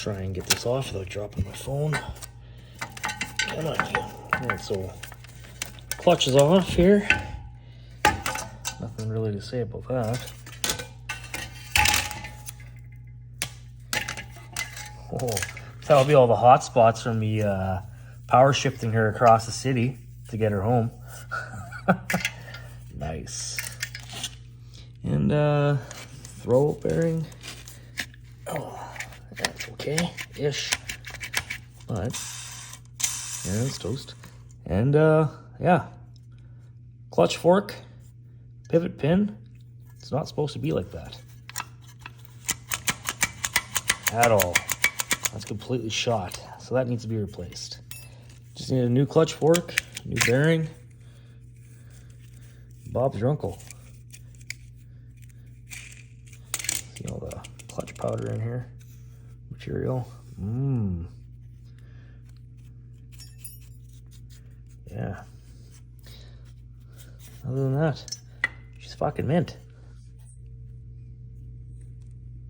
Try and get this off without dropping my phone. Come on, you. Alright, so clutch is off here. Nothing really to say about that. Oh, that'll be all the hot spots from me power shifting her across the city to get her home. Nice. And throw bearing. Oh, that's okay-ish. But yeah, it's toast. And yeah, clutch fork, pivot pin. It's not supposed to be like that at all. That's completely shot, so that needs to be replaced. Just need a new clutch fork, new bearing. Bob's your uncle. See all the clutch powder in here, material. Yeah. Other than that, she's fucking mint.